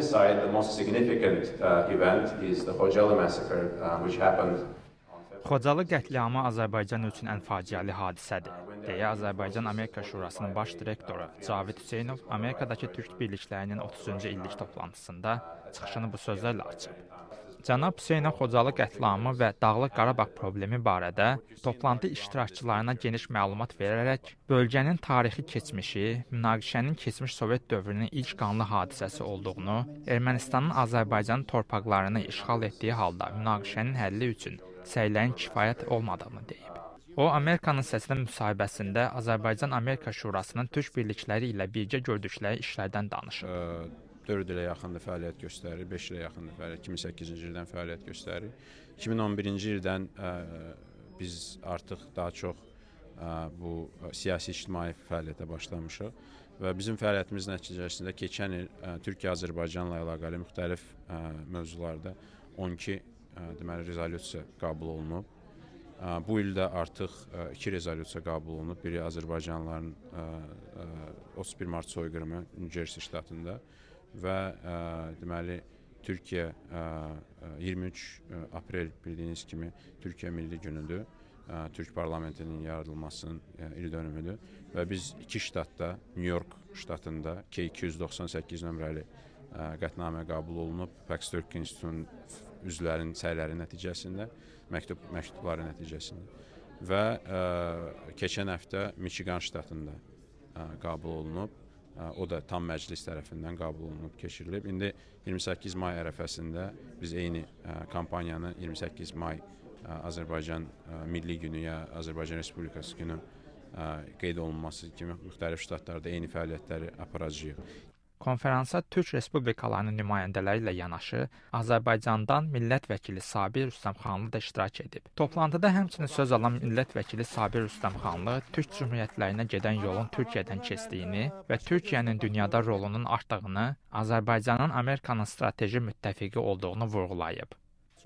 side, the most significant event is the Khojalı massacre, which happened. Xocalı qətliamı Azərbaycan üçün ən faciəli hadisədir, deyə Azərbaycan-Amerika Şurasının baş direktoru Cavid Hüseynov Amerikadakı Türk birliklərinin 30-cu illik toplantısında çıxışını bu sözlərlə açıb. Cənab Hüseynov Xocalı qətliamı və Dağlıq Qarabağ problemi barədə toplantı iştirakçılarına geniş məlumat verərək, bölgənin tarixi keçmişi, münaqişənin keçmiş Sovet dövrünün ilk qanlı hadisəsi olduğunu, Ermənistanın Azərbaycan torpaqlarını işğal etdiyi halda münaqişənin həlli üçün səylərin kifayət olmadığını deyib. O, Amerikanın Səsinə müsahibəsində Azərbaycan-Amerika Şurasının Türk birlikləri ilə birgə gördükləri işlərdən danışıb. 4 ilə yaxındır fəaliyyət göstərir, 5 ilə yaxındır fəaliyyət, 2008-ci ildən fəaliyyət göstərir. 2011-ci ildən biz artıq daha çox bu siyasi-ictimai fəaliyyətə başlamışıq və bizim fəaliyyətimiz nəticəsində keçən il Türkiyə-Azərbaycanla əlaqəli müxtəlif mövzularda 12 deməli rezolyusiya qəbul olunub. Bu ildə artıq 2 rezolyusiya qəbul olunub. Biri Azərbaycanlıların 31 Mart soyqırımı New Jersey ştatında və deməli Türkiyə 23 aprel bildiyiniz kimi Türkiyə Milli Günüdür. Türk parlamentinin yaradılmasının ildönümüdür və biz 2 ştatda, New York ştatında K298 nömrəli qətnamə qəbul olunub. Pax Türk İnstitutunun üzvlərinin səyləri nəticəsində, məktubları nəticəsində və keçən həftə Michigan ştatında qəbul olunub. O da tam məclis tərəfindən qəbul olunub, keçirilib. İndi 28 may ərəfəsində biz eyni kampaniyanı 28 may Azərbaycan Milli Günü ya Azərbaycan Respublikası günü qeyd olunması kimi müxtəlif ştatlarda eyni fəaliyyətləri aparacağıq. Konferansa Türk Respublikalarının nümayəndələri ilə yanaşı, Azərbaycandan millət vəkili Sabir Rüstəmxanlı da iştirak edib. Toplantıda həmçinin söz alan millət vəkili Sabir Rüstəmxanlı Türk Cümhuriyyətlərinə gedən yolun Türkiyədən keçdiyini və Türkiyənin dünyada rolunun artdığını, Azərbaycanın Amerikanın strateji müttəfiqi olduğunu vurğulayıb.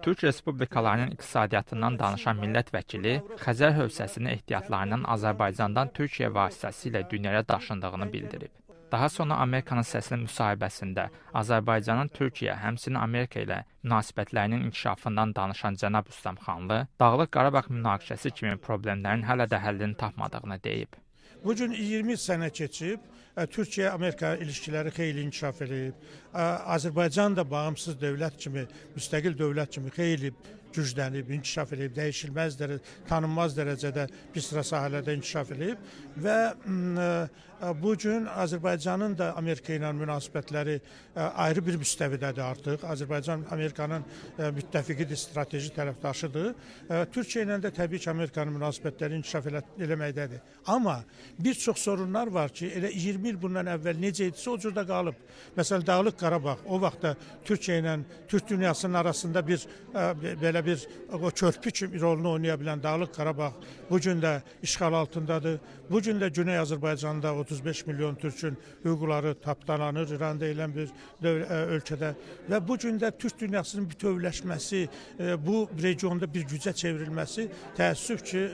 Türk Respublikalarının iqtisadiyyatından danışan millət vəkili Xəzər hövzəsinin ehtiyatlarının Azərbaycandan Türkiyə vasitəsilə dünyaya daşındığını bildirib. Daha sonra Amerikanın Səsinə müsahibəsində Azərbaycanın Türkiyə, həmçinin Amerika ilə münasibətlərinin inkişafından danışan cənab Rüstəmxanlı, Dağlıq Qarabağ münaqişəsi kimi problemlərin hələ də həllini tapmadığını deyib. Bu gün 20 sənə keçib, Türkiyə-Amerika ilişkiləri xeyli inkişaf edib. Azərbaycan da bağımsız dövlət kimi, müstəqil dövlət kimi xeyli güclənib, inkişaf edib, dəyişilməz, tanınmaz dərəcədə bir sıra sahələrdə inkişaf edib və bu gün Azərbaycanın da Amerika ilə münasibətləri ayrı bir müstəvidədir artıq. Azərbaycan Amerikanın müttəfiqidir, strateji tərəfdaşıdır. Türkiyə ilə də təbii ki, Amerikanın münasibətləri inkişaf eləməkdədir. Amma bir çox sorunlar var ki, elə 20 il bundan əvvəl necə idisə o cürdə qalıb. Məsələn, Dağlıq Qarabağ o vaxtda Türkiyə ilə Türk dünyasının arasında bir belə bir o körpü kimi rolunu oynaya bilən Dağlıq Qarabağ bu gün də işğal altındadır. Bu gün də Güney Azərbaycanda 35 milyon Türkün hüquqları tapdalanır İran deyilən bir ölkədə və bu gün də Türk dünyasının bütövləşməsi, bu regionda bir gücə çevrilməsi təəssüf ki,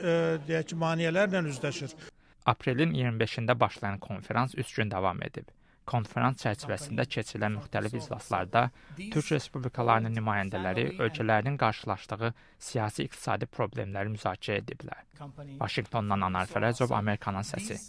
deyək ki, maneələrlə üzləşir. Aprelin 25-də başlayan konferans 3 gün davam edib. Konferans çərçivəsində keçirilən müxtəlif iclaslarda Türk Respublikalarının nümayəndələri ölkələrinin qarşılaşdığı siyasi-iqtisadi problemləri müzakirə ediblər. Vaşinqtondan Anar Fərəcov, Amerikanın Səsi.